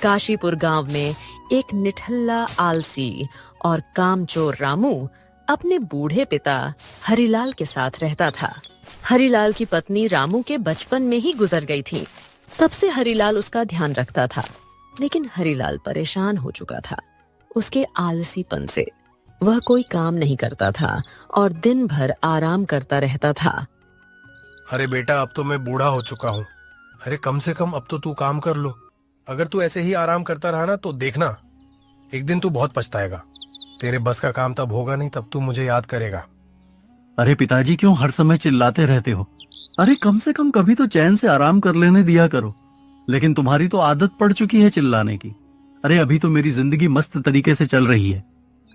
काशीपुर गांव में एक निठल्ला आलसी और कामचोर रामू अपने बूढ़े पिता हरिलाल के साथ रहता था। हरिलाल की पत्नी रामू के बचपन में ही गुजर गई थी। तब से हरिलाल उसका ध्यान रखता था, लेकिन हरिलाल परेशान हो चुका था उसके आलसीपन से। वह कोई काम नहीं करता था और दिन भर आराम करता रहता था। अरे बेटा, अब तो मैं बूढ़ा हो चुका हूँ। अरे कम से कम अब तो तू काम कर लो। अगर तू ऐसे ही आराम करता रहा ना तो देखना, एक दिन तू बहुत पछताएगा। तेरे बस का काम तब होगा नहीं, तब तू मुझे याद करेगा। अरे पिताजी, क्यों हर समय चिल्लाते रहते हो? अरे कम से कम कभी तो चैन से आराम कर लेने दिया करो। लेकिन तुम्हारी तो आदत पड़ चुकी है चिल्लाने की। अरे अभी तो मेरी जिंदगी मस्त तरीके से चल रही है,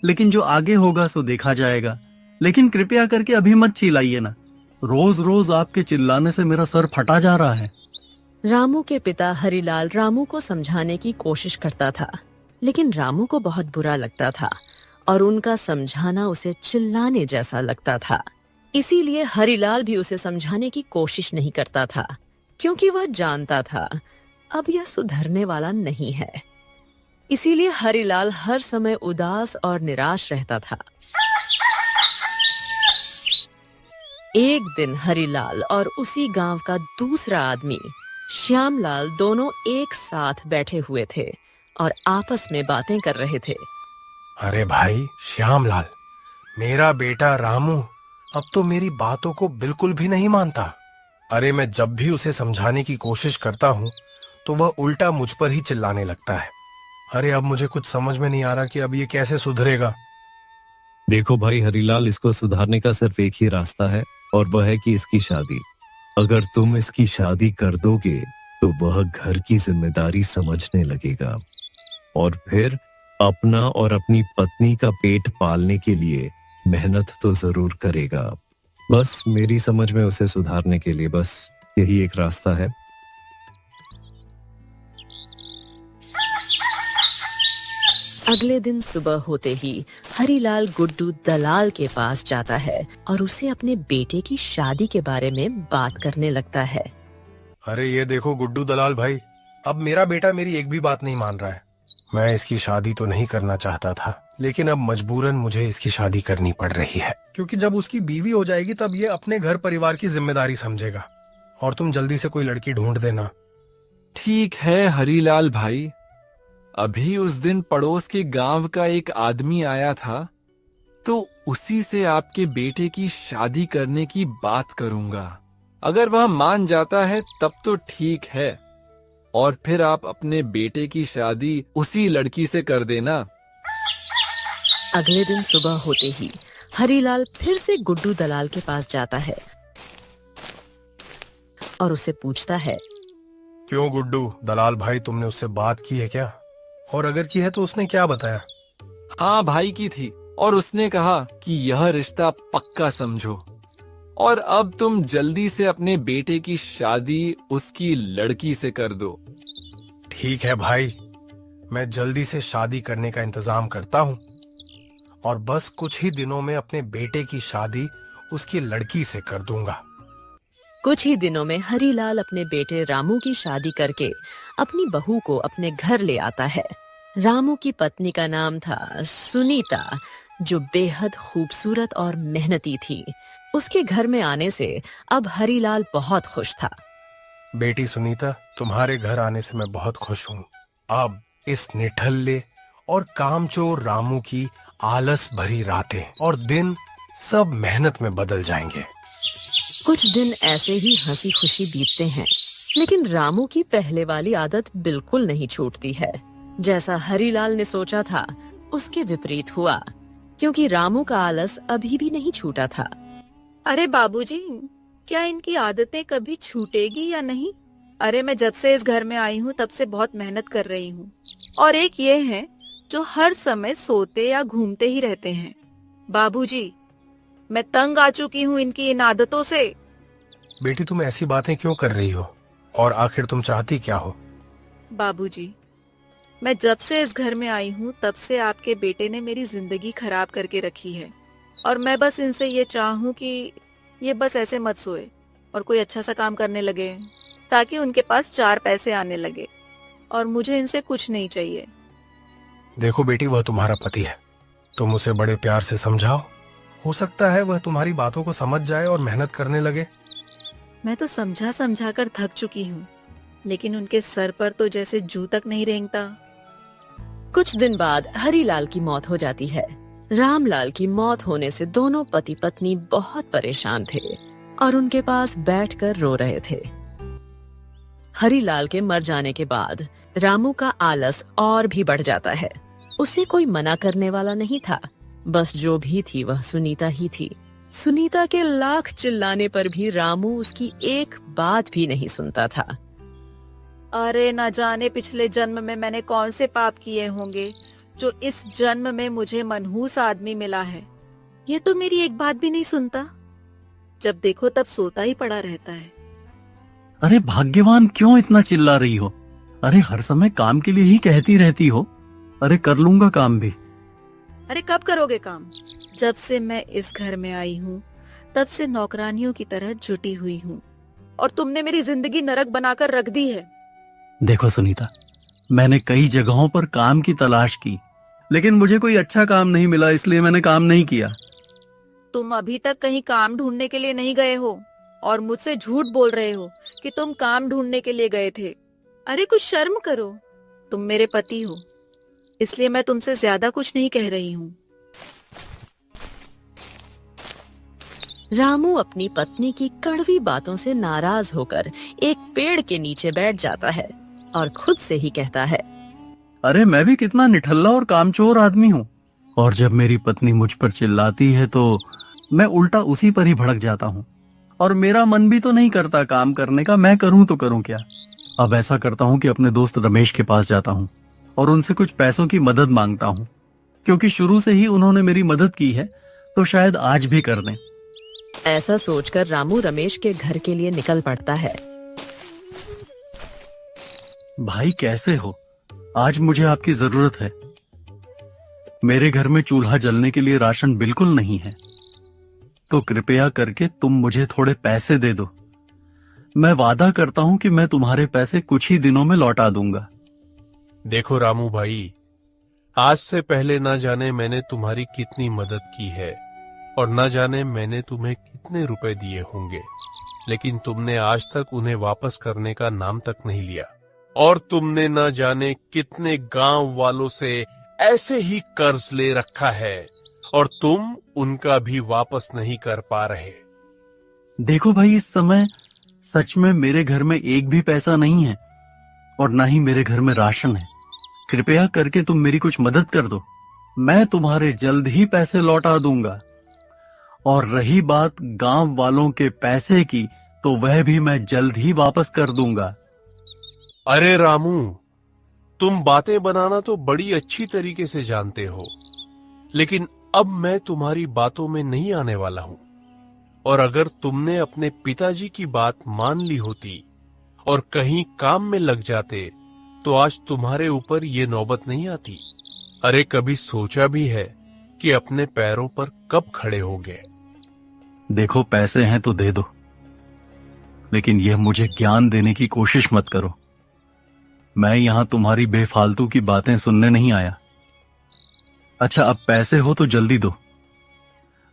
लेकिन जो आगे होगा सो देखा जाएगा। लेकिन कृपया करके अभी मत चिल्लाइए ना। रोज रोज आपके चिल्लाने से मेरा सर फटा जा रहा है। रामू के पिता हरिलाल रामू को समझाने की कोशिश करता था, लेकिन रामू को बहुत बुरा लगता था और उनका समझाना उसे चिल्लाने जैसा लगता था। इसीलिए हरिलाल भी उसे समझाने की कोशिश नहीं करता था, क्योंकि वह जानता था अब यह सुधरने वाला नहीं है। इसीलिए हरिलाल हर समय उदास और निराश रहता था। एक दिन हरिलाल और उसी गांव का दूसरा आदमी श्यामलाल दोनों एक साथ बैठे हुए थे और आपस में बातें कर रहे थे। अरे भाई श्यामलाल, मेरा बेटा रामू अब तो मेरी बातों को बिल्कुल भी नहीं मानता। अरे मैं जब भी उसे समझाने की कोशिश करता हूँ तो वह उल्टा मुझ पर ही चिल्लाने लगता है। अरे अब मुझे कुछ समझ में नहीं आ रहा कि अब ये कैसे सुधरेगा। देखो भाई हरीलाल, इसको सुधारने का सिर्फ एक ही रास्ता है, और वह है कि इसकी शादी। अगर तुम इसकी शादी कर दोगे तो वह घर की जिम्मेदारी समझने लगेगा और फिर अपना और अपनी पत्नी का पेट पालने के लिए मेहनत तो जरूर करेगा। बस मेरी समझ में उसे सुधारने के लिए बस यही एक रास्ता है। अगले दिन सुबह होते ही हरिलाल गुड्डू दलाल के पास जाता है और उसे अपने बेटे की शादी के बारे में बात करने लगता है। अरे ये देखो गुड्डू दलाल भाई, अब मेरा बेटा मेरी एक भी बात नहीं मान रहा है। मैं इसकी शादी तो नहीं करना चाहता था, लेकिन अब मजबूरन मुझे इसकी शादी करनी पड़ रही है, क्योंकि जब उसकी बीवी हो जाएगी तब ये अपने घर परिवार की जिम्मेदारी समझेगा। और तुम जल्दी से कोई लड़की ढूंढ देना। ठीक है हरीलाल भाई, अभी उस दिन पड़ोस के गांव का एक आदमी आया था, तो उसी से आपके बेटे की शादी करने की बात करूंगा। अगर वह मान जाता है तब तो ठीक है, और फिर आप अपने बेटे की शादी उसी लड़की से कर देना। अगले दिन सुबह होते ही हरिलाल फिर से गुड्डू दलाल के पास जाता है और उससे पूछता है, क्यों गुड्डू दलाल भाई, तुमने उससे बात की है क्या? और अगर की है तो उसने क्या बताया? हाँ भाई, की थी, और उसने कहा कि यह रिश्ता पक्का समझो और अब तुम जल्दी से अपने बेटे की शादी उसकी लड़की से कर दो। ठीक है भाई, मैं जल्दी से शादी करने का इंतजाम करता हूँ और बस कुछ ही दिनों में अपने बेटे की शादी उसकी लड़की से कर दूंगा। कुछ ही दिनों में हरिलाल अपने बेटे रामू की शादी करके अपनी बहू को अपने घर ले आता है। रामू की पत्नी का नाम था सुनीता, जो बेहद खूबसूरत और मेहनती थी। उसके घर में आने से अब हरिलाल बहुत खुश था। बेटी सुनीता, तुम्हारे घर आने से मैं बहुत खुश हूँ। अब इस निठल्ले और कामचोर रामू की आलस भरी रातें और दिन सब मेहनत में बदल जाएंगे। कुछ दिन ऐसे ही हंसी खुशी बीतते हैं, लेकिन रामू की पहले वाली आदत बिल्कुल नहीं छूटती है। जैसा हरिलाल ने सोचा था उसके विपरीत हुआ, क्योंकि रामू का आलस अभी भी नहीं छूटा था। अरे बाबूजी, क्या इनकी आदतें कभी छूटेगी या नहीं? अरे मैं जब से इस घर में आई हूँ तब से बहुत मेहनत कर रही हूँ, और एक ये है जो हर समय सोते या घूमते ही रहते हैं। बाबूजी, मैं तंग आ चुकी हूँ इनकी इन आदतों से। बेटी तुम ऐसी बातें क्यों कर रही हो, और आखिर तुम चाहती क्या हो? बाबूजी, मैं जब से इस घर में आई हूँ तब से आपके बेटे ने मेरी जिंदगी खराब करके रखी है, और मैं बस इनसे ये चाहूँ कि ये बस ऐसे मत सोए और कोई अच्छा सा काम करने लगे, ताकि उनके पास चार पैसे आने लगे। और मुझे इनसे कुछ नहीं चाहिए। देखो बेटी, वह तुम्हारा पति है, तुम उसे बड़े प्यार से समझाओ। हो सकता है वह तुम्हारी बातों को समझ जाए और मेहनत करने लगे। मैं तो समझा समझा कर थक चुकी हूँ, लेकिन उनके सर पर तो जैसे जू तक नहीं रेंगता। कुछ दिन बाद हरीलाल की मौत हो जाती है। रामलाल की मौत होने से दोनों पति पत्नी बहुत परेशान थे और उनके पास बैठकर रो रहे थे। हरीलाल के मर जाने के बाद रामू का आलस और भी बढ़ जाता है। उसे कोई मना करने वाला नहीं था, बस जो भी थी वह सुनीता ही थी। सुनीता के लाख चिल्लाने पर भी रामू उसकी एक बात भी नहीं सुनता था। अरे न जाने पिछले जन्म में मैंने कौन से पाप किए होंगे जो इस जन्म में मुझे मनहूस आदमी मिला है। ये तो मेरी एक बात भी नहीं सुनता, जब देखो तब सोता ही पड़ा रहता है। अरे भाग्यवान, क्यों इतना चिल्ला रही हो? अरे हर समय काम के लिए ही कहती रहती हो। अरे कर लूंगा काम भी। अरे कब करोगे काम? जब से मैं इस घर में आई हूँ तब से नौकरानियों की तरह जुटी हुई हूँ और तुमने मेरी जिंदगी नरक बनाकर रख दी है। देखो सुनीता, मैंने कई जगहों पर काम की तलाश की, लेकिन मुझे कोई अच्छा काम नहीं मिला, इसलिए मैंने काम नहीं किया। तुम अभी तक कहीं काम ढूंढने के लिए नहीं गए हो और मुझसे झूठ बोल रहे हो कि तुम काम ढूंढने के लिए गए थे। अरे कुछ शर्म करो, तुम मेरे पति हो, इसलिए मैं तुमसे ज्यादा कुछ नहीं कह रही हूँ। रामू अपनी पत्नी की कड़वी बातों से नाराज होकर एक पेड़ के नीचे बैठ जाता है और खुद से ही कहता है, अरे मैं भी कितना निठल्ला और कामचोर आदमी हूँ, और जब मेरी पत्नी मुझ पर चिल्लाती है तो मैं उल्टा उसी पर ही भड़क जाता हूँ, और मेरा मन भी तो नहीं करता काम करने का। मैं करूँ तो करूँ क्या? अब ऐसा करता हूँ कि अपने दोस्त रमेश के पास जाता हूँ और उनसे कुछ पैसों की मदद मांगता हूँ, क्योंकि शुरू से ही उन्होंने मेरी मदद की है, तो शायद आज भी कर दें। ऐसा सोचकर रामू रमेश के घर के लिए निकल पड़ता है। भाई कैसे हो? आज मुझे आपकी जरूरत है। मेरे घर में चूल्हा जलने के लिए राशन बिल्कुल नहीं है, तो कृपया करके तुम मुझे थोड़े पैसे दे दो। मैं वादा करता हूं कि मैं तुम्हारे पैसे कुछ ही दिनों में लौटा दूंगा। देखो रामू भाई, आज से पहले ना जाने मैंने तुम्हारी कितनी मदद की है और ना जाने मैंने तुम्हें कितने रुपए दिए होंगे, लेकिन तुमने आज तक उन्हें वापस करने का नाम तक नहीं लिया, और तुमने ना जाने कितने गांव वालों से ऐसे ही कर्ज ले रखा है और तुम उनका भी वापस नहीं कर पा रहे। देखो भाई, इस समय सच में मेरे घर में एक भी पैसा नहीं है और ना ही मेरे घर में राशन है। कृपया करके तुम मेरी कुछ मदद कर दो, मैं तुम्हारे जल्द ही पैसे लौटा दूंगा। और रही बात गांव वालों के पैसे की, तो वह भी मैं जल्द ही वापस कर दूंगा। अरे रामू, तुम बातें बनाना तो बड़ी अच्छी तरीके से जानते हो, लेकिन अब मैं तुम्हारी बातों में नहीं आने वाला हूं। और अगर तुमने अपने पिताजी की बात मान ली होती और कहीं काम में लग जाते, तो आज तुम्हारे ऊपर ये नौबत नहीं आती। अरे कभी सोचा भी है कि अपने पैरों पर कब खड़े होगे? देखो पैसे हैं तो दे दो, लेकिन यह मुझे ज्ञान देने की कोशिश मत करो। मैं यहां तुम्हारी बेफालतू की बातें सुनने नहीं आया। अच्छा, अब पैसे हो तो जल्दी दो,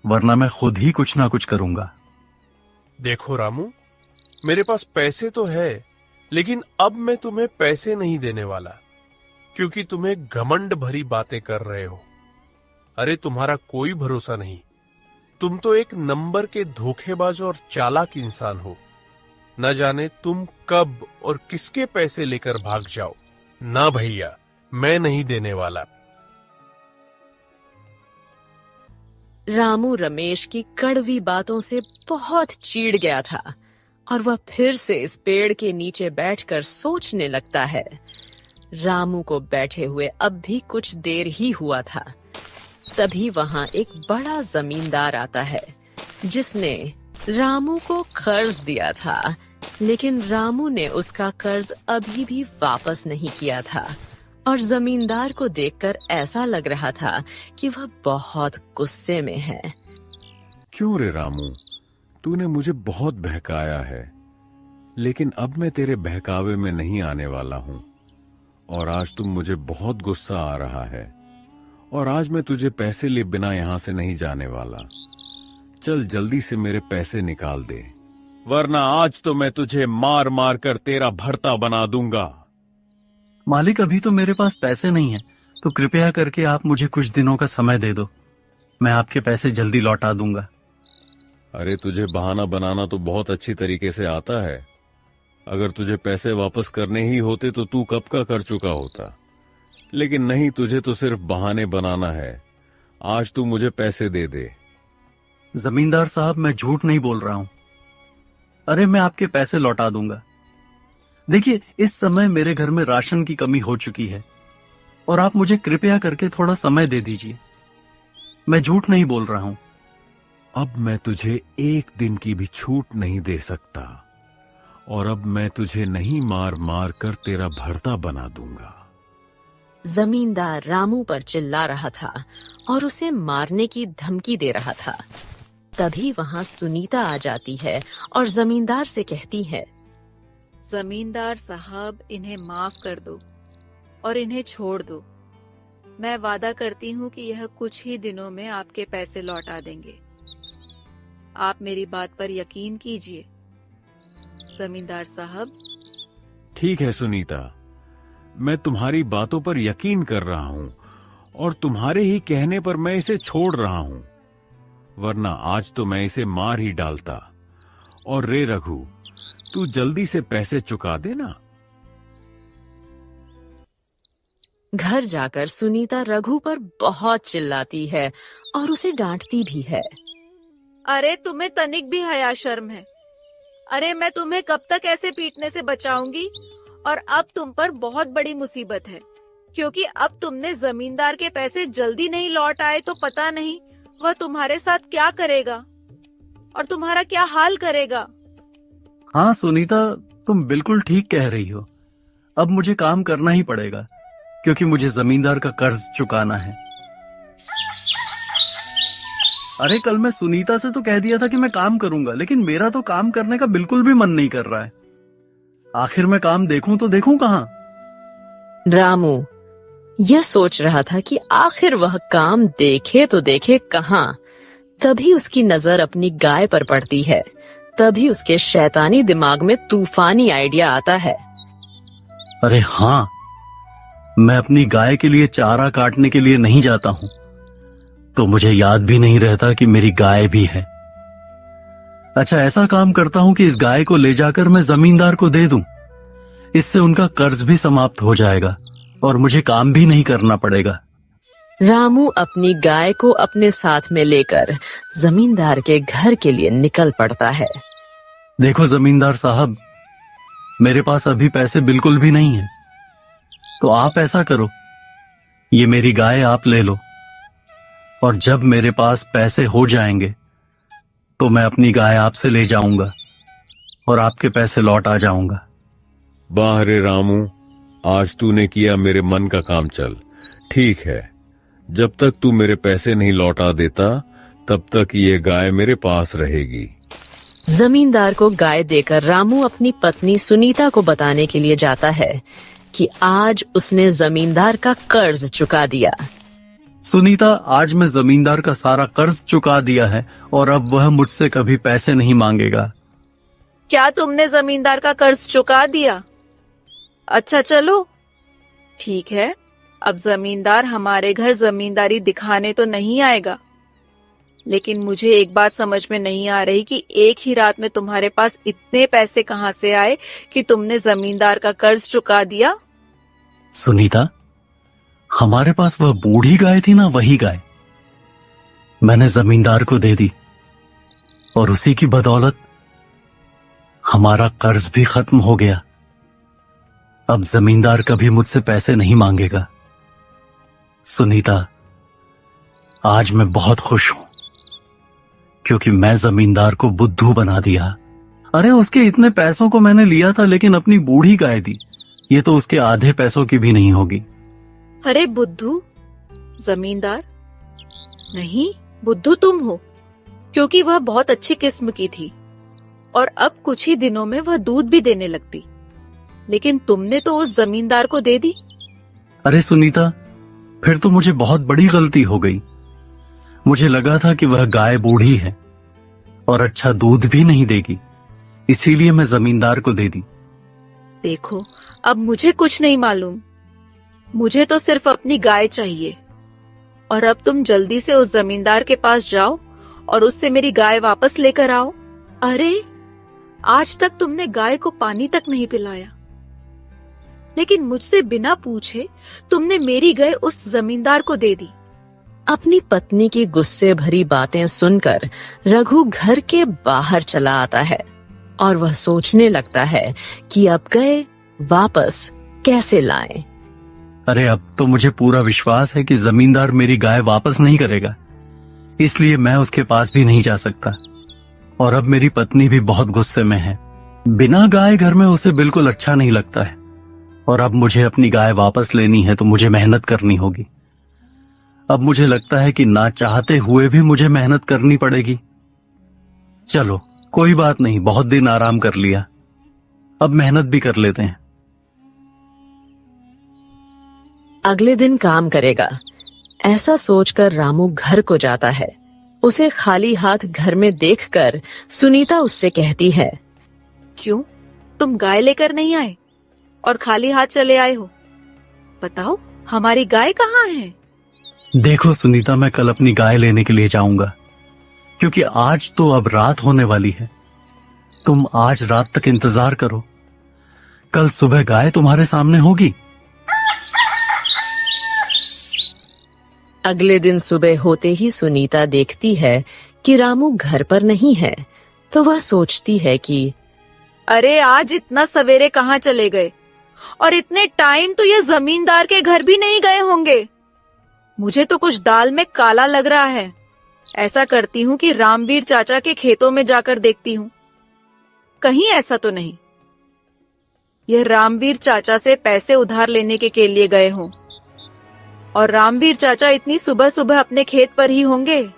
वरना मैं खुद ही कुछ ना कुछ करूंगा। देखो रामू, मेरे पास पैसे तो है, लेकिन अब मैं तुम्हें पैसे नहीं देने वाला, क्योंकि तुम्हें घमंड भरी बातें कर रहे हो। अरे तुम्हारा कोई भरोसा नहीं, तुम तो एक नंबर के धोखेबाज और चालाक इंसान हो। न जाने तुम कब और किसके पैसे लेकर भाग जाओ। ना भैया, मैं नहीं देने वाला। रामू रमेश की कड़वी बातों से बहुत चिढ़ गया था और वह फिर से इस पेड़ के नीचे बैठकर सोचने लगता है। रामू को बैठे हुए अब भी कुछ देर ही हुआ था, तभी वहां एक बड़ा जमींदार आता है जिसने रामू को कर्ज दिया था, लेकिन रामू ने उसका कर्ज अभी भी वापस नहीं किया था और जमींदार को देखकर ऐसा लग रहा था कि वह बहुत गुस्से में है। क्यों रे रामू, तूने मुझे बहुत बहकाया है, लेकिन अब मैं तेरे बहकावे में नहीं आने वाला हूँ। और आज तुम मुझे बहुत गुस्सा आ रहा है, और आज मैं तुझे पैसे लिए बिना यहां से नहीं जाने वाला। चल जल्दी से मेरे पैसे निकाल दे, वरना आज तो मैं तुझे मार मार कर तेरा भरता बना दूंगा। मालिक, अभी तो मेरे पास पैसे नहीं है, तो कृपया करके आप मुझे कुछ दिनों का समय दे दो। मैं आपके पैसे जल्दी लौटा दूंगा। अरे तुझे बहाना बनाना तो बहुत अच्छी तरीके से आता है। अगर तुझे पैसे वापस करने ही होते तो तू कब का कर चुका होता, लेकिन नहीं, तुझे तो सिर्फ बहाने बनाना है। आज तू मुझे पैसे दे दे। जमींदार साहब, मैं झूठ नहीं बोल रहा हूं। अरे मैं आपके पैसे लौटा दूंगा। देखिए, इस समय मेरे घर में राशन की कमी हो चुकी है और आप मुझे कृपया करके थोड़ा समय दे दीजिए। मैं झूठ नहीं बोल रहा हूं। अब मैं तुझे एक दिन की भी छूट नहीं दे सकता, और अब मैं तुझे नहीं मार मार कर तेरा भरता बना दूंगा। जमींदार रामू पर चिल्ला रहा था और उसे मारने की धमकी दे रहा था। तभी वहां सुनीता आ जाती है और जमींदार से कहती है, जमींदार साहब, इन्हें माफ कर दो और इन्हें छोड़ दो। मैं वादा करती हूँ कि यह कुछ ही दिनों में आपके पैसे लौटा देंगे। आप मेरी बात पर यकीन कीजिए जमींदार साहब। ठीक है सुनीता, मैं तुम्हारी बातों पर यकीन कर रहा हूं और तुम्हारे ही कहने पर मैं इसे छोड़ रहा हूं, वरना आज तो मैं इसे मार ही डालता। और रे रघु, तू जल्दी से पैसे चुका देना। घर जाकर सुनीता रघु पर बहुत चिल्लाती है और उसे डांटती भी है। अरे तुम्हें तनिक भी हया शर्म है? अरे मैं तुम्हें कब तक ऐसे पीटने से बचाऊंगी? और अब तुम पर बहुत बड़ी मुसीबत है, क्योंकि अब तुमने जमींदार के पैसे जल्दी नहीं लौट आए तो पता नहीं वह तुम्हारे साथ क्या करेगा और तुम्हारा क्या हाल करेगा। हाँ सुनीता, तुम बिल्कुल ठीक कह रही हो। अब मुझे काम करना ही पड़ेगा, क्योंकि मुझे जमींदार का कर्ज चुकाना है। अरे कल मैं सुनीता से तो कह दिया था कि मैं काम करूंगा, लेकिन मेरा तो काम करने का बिल्कुल भी मन नहीं कर रहा है। आखिर मैं काम देखूं तो देखूं कहां? रामू यह सोच रहा था कि आखिर वह काम देखे तो देखे कहां। तभी उसकी नजर अपनी गाय पर पड़ती है। तभी उसके शैतानी दिमाग में तूफानी आइडिया आता है। अरे हाँ, मैं अपनी गाय के लिए चारा काटने के लिए नहीं जाता हूं, तो मुझे याद भी नहीं रहता कि मेरी गाय भी है। अच्छा, ऐसा काम करता हूं कि इस गाय को ले जाकर मैं जमींदार को दे दूं। इससे उनका कर्ज भी समाप्त हो जाएगा और मुझे काम भी नहीं करना पड़ेगा। रामू अपनी गाय को अपने साथ में लेकर जमींदार के घर के लिए निकल पड़ता है। देखो जमींदार साहब, मेरे पास अभी पैसे बिल्कुल भी नहीं है, तो आप ऐसा करो, ये मेरी गाय आप ले लो, और जब मेरे पास पैसे हो जाएंगे तो मैं अपनी गाय आपसे ले जाऊंगा और आपके पैसे लौट आ जाऊंगा। वाह रे रामू, आज तूने किया मेरे मन का काम। चल ठीक है, जब तक तू मेरे पैसे नहीं लौटा देता तब तक ये गाय मेरे पास रहेगी। जमींदार को गाय देकर रामू अपनी पत्नी सुनीता को बताने के लिए जाता है कि आज उसने जमींदार का कर्ज चुका दिया। सुनीता, आज मैं जमींदार का सारा कर्ज चुका दिया है और अब वह मुझसे कभी पैसे नहीं मांगेगा। क्या तुमने जमींदार का कर्ज चुका दिया? अच्छा चलो ठीक है, अब जमींदार हमारे घर जमींदारी दिखाने तो नहीं आएगा, लेकिन मुझे एक बात समझ में नहीं आ रही कि एक ही रात में तुम्हारे पास इतने पैसे कहां से आए कि तुमने जमींदार का कर्ज चुका दिया। सुनीता, हमारे पास वह बूढ़ी गाय थी ना, वही गाय मैंने जमींदार को दे दी और उसी की बदौलत हमारा कर्ज भी खत्म हो गया। अब जमींदार कभी मुझसे पैसे नहीं मांगेगा। सुनीता, आज मैं बहुत खुश हूं, क्योंकि मैं जमींदार को बुद्धू बना दिया। अरे उसके इतने पैसों को मैंने लिया था, लेकिन अपनी बूढ़ी गाय दी। ये तो उसके आधे पैसों की भी नहीं होगी। अरे बुद्धू? जमींदार नहीं, बुद्धू तुम हो, क्योंकि वह बहुत अच्छी किस्म की थी और अब कुछ ही दिनों में वह दूध भी देने लगती, लेकिन तुमने तो उस जमींदार को दे दी। अरे सुनीता, फिर तो मुझे बहुत बड़ी गलती हो गई। मुझे लगा था कि वह गाय बूढ़ी है और अच्छा दूध भी नहीं देगी, इसीलिए मैं जमींदार को दे दी। देखो, अब मुझे कुछ नहीं मालूम, मुझे तो सिर्फ अपनी गाय चाहिए। और अब तुम जल्दी से उस जमींदार के पास जाओ और उससे मेरी गाय वापस लेकर आओ। अरे, आज तक तुमने गाय को पानी तक नहीं पिलाया, लेकिन मुझसे बिना पूछे तुमने मेरी गाय उस जमींदार को दे दी। अपनी पत्नी की गुस्से भरी बातें सुनकर रघु घर के बाहर चला आता है और वह सोचने लगता है कि अब गाय वापस कैसे लाएं। अरे, अब तो मुझे पूरा विश्वास है कि जमींदार मेरी गाय वापस नहीं करेगा, इसलिए मैं उसके पास भी नहीं जा सकता। और अब मेरी पत्नी भी बहुत गुस्से में है। बिना गाय घर में उसे बिल्कुल अच्छा नहीं लगता है। और अब मुझे अपनी गाय वापस लेनी है तो मुझे मेहनत करनी होगी। अब मुझे लगता है कि ना चाहते हुए भी मुझे मेहनत करनी पड़ेगी। चलो, कोई बात नहीं, बहुत दिन आराम कर लिया, अब मेहनत भी कर लेते हैं। अगले दिन काम करेगा, ऐसा सोचकर रामू घर को जाता है। उसे खाली हाथ घर में देखकर सुनीता उससे कहती है, क्यों, तुम गाय लेकर नहीं आए और खाली हाथ चले आए हो? बताओ, हमारी गाय कहाँ है? देखो सुनीता, मैं कल अपनी गाय लेने के लिए जाऊंगा, क्योंकि आज तो अब रात होने वाली है। तुम आज रात तक इंतजार करो, कल सुबह गाय तुम्हारे सामने होगी। अगले दिन सुबह होते ही सुनीता देखती है कि रामू घर पर नहीं है, तो वह सोचती है कि अरे, आज इतना सवेरे कहाँ चले गए? और इतने टाइम तो ये जमींदार के घर भी नहीं गए होंगे। मुझे तो कुछ दाल में काला लग रहा है। ऐसा करती हूँ कि रामवीर चाचा के खेतों में जाकर देखती हूँ, कहीं ऐसा तो नहीं यह रामवीर चाचा से पैसे उधार लेने के लिए गए हों। और रामवीर चाचा इतनी सुबह सुबह अपने खेत पर ही होंगे।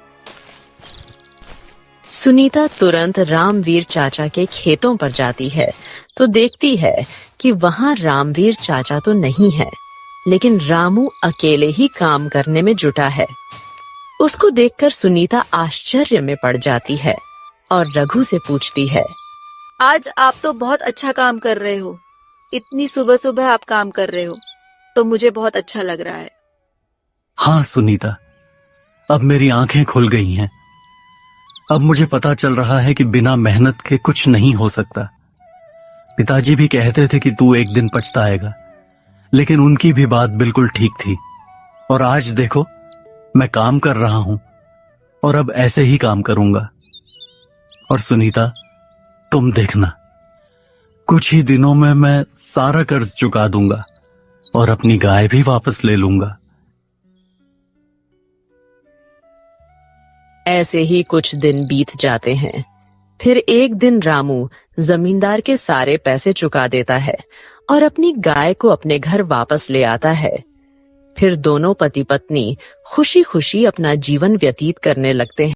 सुनीता तुरंत रामवीर चाचा के खेतों पर जाती है तो देखती है कि वहां रामवीर चाचा तो नहीं है, लेकिन रामू अकेले ही काम करने में जुटा है। उसको देखकर सुनीता आश्चर्य में पड़ जाती है और रघु से पूछती है, आज आप तो बहुत अच्छा काम कर रहे हो। इतनी सुबह सुबह आप काम कर रहे हो तो मुझे बहुत अच्छा लग रहा है। हाँ सुनीता, अब मेरी आंखें खुल गई हैं। अब मुझे पता चल रहा है कि बिना मेहनत के कुछ नहीं हो सकता। पिताजी भी कहते थे कि तू एक दिन पछताएगा, लेकिन उनकी भी बात बिल्कुल ठीक थी। और आज देखो, मैं काम कर रहा हूं और अब ऐसे ही काम करूंगा। और सुनीता, तुम देखना, कुछ ही दिनों में मैं सारा कर्ज चुका दूंगा और अपनी गाय भी वापस ले लूंगा। ऐसे ही कुछ दिन बीत जाते हैं। फिर एक दिन रामू जमींदार के सारे पैसे चुका देता है और अपनी गाय को अपने घर वापस ले आता है। फिर दोनों पति पत्नी खुशी खुशी अपना जीवन व्यतीत करने लगते हैं।